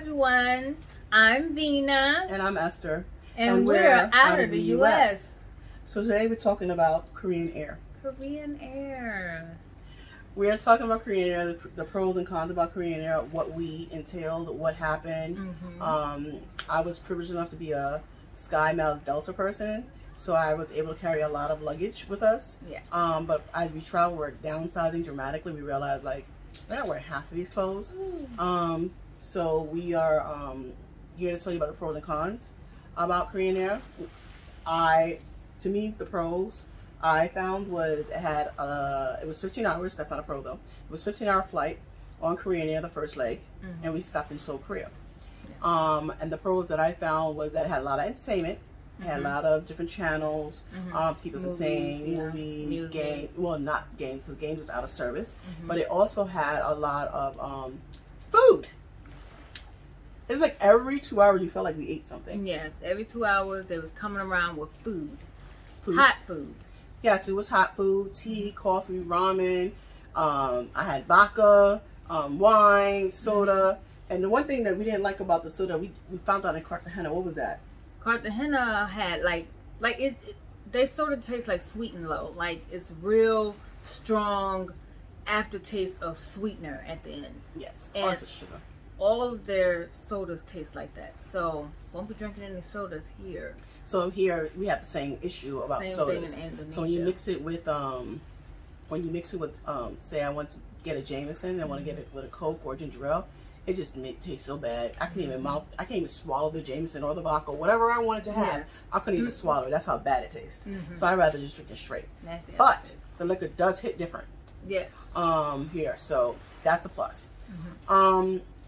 everyone. I'm Vina. And I'm Esther. And we're out of the US. So today we're talking about Korean Air. Korean Air. We're talking about Korean Air, the pros and cons about Korean Air, what we entailed, what happened. I was privileged enough to be a SkyMiles Delta person, so I was able to carry a lot of luggage with us. Yes. But as we travel, we're downsizing dramatically. We realized, like, we're not wearing half of these clothes. So we are here to tell you about the pros and cons about Korean Air. To me, the pros I found was it was 15 hours. That's not a pro though. It was 15-hour flight on Korean Air, the first leg, and we stopped in Seoul, Korea. And the pros that I found was that it had a lot of entertainment. It had a lot of different channels to keep us entertained, movies, games. Well, not games, because games was out of service. But it also had a lot of food. It's like every 2 hours you felt like we ate something. Yes, every 2 hours they was coming around with food. Hot food. Yes, it was hot food, tea, coffee, ramen. I had vodka, wine, soda. And the one thing that we didn't like about the soda, we found out in Cartagena, what was that? Cartagena had they sort of taste like Sweet and Low. Like it's real strong aftertaste of sweetener at the end. Yes, and artificial sugar. All of their sodas taste like that. So won't be drinking any sodas here. So here we have the same issue about sodas. So when you mix it with say I want to get a Jameson and I want to get it with a Coke or ginger ale, it just tastes so bad. I can't even swallow the Jameson or the vodka, whatever I wanted to have. I couldn't even swallow it. That's how bad it tastes. So I'd rather just drink it straight. Nasty. But the liquor does hit different. Yes. Here, so that's a plus.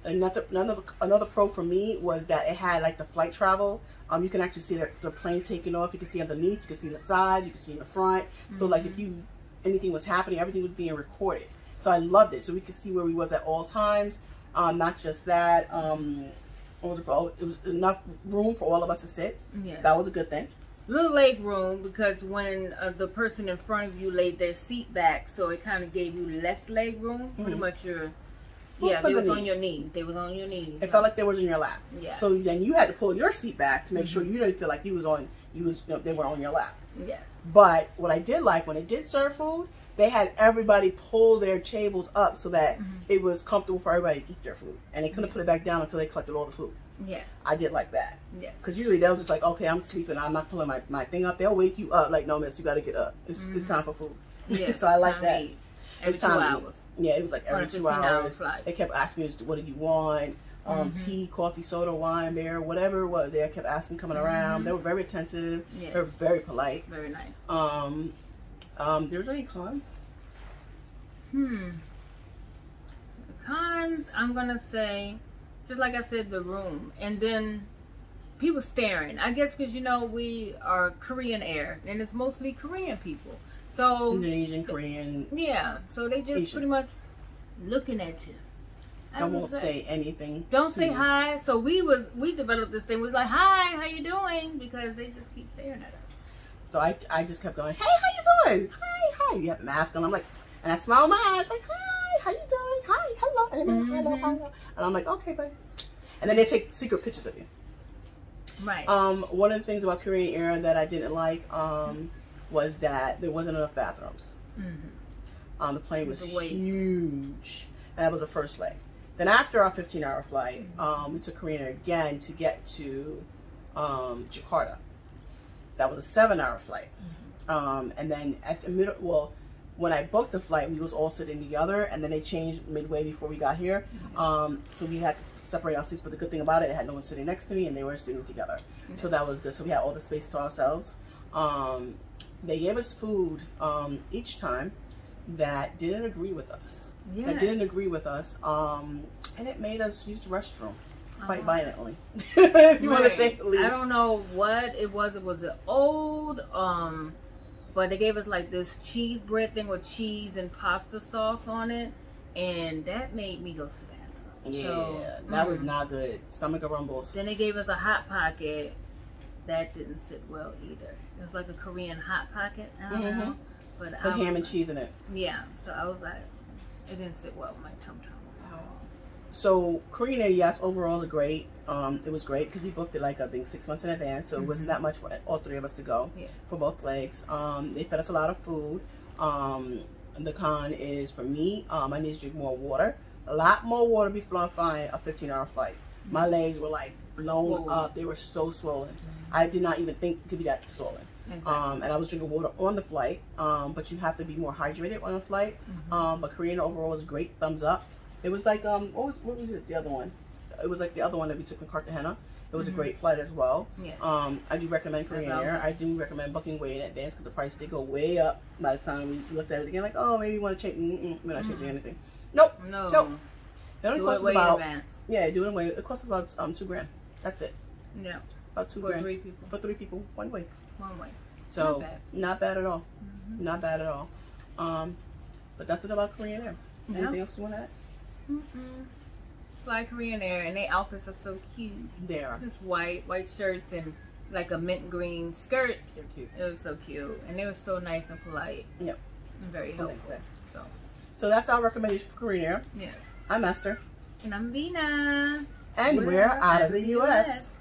Another pro for me was that it had like the flight travel. You can actually see the plane taking off. You can see underneath. You can see the sides. You can see in the front. So like if anything was happening, everything was being recorded. So I loved it. So we could see where we was at all times. Not just that. It was enough room for all of us to sit. Yeah. That was a good thing. Little leg room, because when the person in front of you laid their seat back, so it kind of gave you less leg room. Pretty much they was on your knees. They was on your knees. It felt like they was in your lap. Yeah. So then you had to pull your seat back to make sure you didn't feel like they were on your lap. Yes. But what I did like when they did serve food, they had everybody pull their tables up so that it was comfortable for everybody to eat their food, and they couldn't put it back down until they collected all the food. Yes. I did like that. Yeah. Because usually they'll just like, okay, I'm sleeping, I'm not pulling my thing up. They'll wake you up like, no, miss, you got to get up. It's time for food. Yes. So I like that. Every 2 hours. Yeah, it was like every 2 hours. They kept asking us, what do you want? Tea, coffee, soda, wine, beer, whatever it was. They kept asking, coming around. They were very attentive. Yes. They were very polite. Very nice. There's any cons? The cons, I'm gonna say, just like I said, the room, and then people staring. I guess because we are Korean Air, and it's mostly Korean people. So Indonesian, Korean. Yeah. So they just pretty much looking at you. Won't say anything. Don't say hi. So we developed this thing. We was like, hi, how you doing? Because they just keep staring at us. So I just kept going, hey, how you doing? Hi. You have a mask on. I'm like, and I smile my eyes like, hi, how you doing? Hi, hello, hello. And I'm like, okay, bye. And then they take secret pictures of you. Right. One of the things about Korean Air that I didn't like was that there wasn't enough bathrooms. The plane was huge, and that was the first leg. Then after our 15-hour flight, we took Korean Air again to get to Jakarta. That was a 7-hour flight. And then at the middle, when I booked the flight, we was all sitting together, and then they changed midway before we got here. So we had to separate our seats, but the good thing about it had no one sitting next to me, and they were sitting together. So that was good. So we had all the space to ourselves. They gave us food each time that didn't agree with us. Yes. That didn't agree with us, and it made us use the restroom quite violently. You want to say the least. I don't know what it was. It was an old, but they gave us like this cheese bread thing with cheese and pasta sauce on it, and that made me go to the bathroom. Yeah, so, that was not good. Stomach rumbles. Then they gave us a Hot Pocket. That didn't sit well either. It was like a Korean Hot Pocket. I don't know. But ham and cheese in it. Yeah. So I was like, it didn't sit well with my tum-tum. So Korean Air, yes, overall is great. It was great because we booked it like I think 6 months in advance, so it wasn't that much for all three of us to go. Yes. For both legs. They fed us a lot of food. The con is for me, I need to drink more water. A lot more water before flying a 15-hour flight. My legs were like blown up. They were so swollen. I did not even think it could be that swollen. Exactly. And I was drinking water on the flight, but you have to be more hydrated on the flight. But Korean overall was great, thumbs up. It was like what was it, the other one? It was like the other one that we took in Cartagena. It was a great flight as well. Yes. I do recommend Korean Air. I do recommend booking way in advance because the price did go way up by the time we looked at it again. Like, oh, maybe you want to change. We're not changing anything. Nope. No. It only costs us about do it way. It costs us about $2,000. That's it. Yeah. About $2,000 for 3 people. For 3 people, one way. One way. So not bad at all. Not bad at all. But that's it about Korean Air. Anything else you want to add? Fly Korean Air, and their outfits are so cute. They are. Just white shirts and like a mint green skirts. They're cute. It was so cute, and they were so nice and polite. Yep. And very helpful. So that's our recommendation for Korean Air. Yes. I'm Esther. And I'm Vina. And we're out of the US.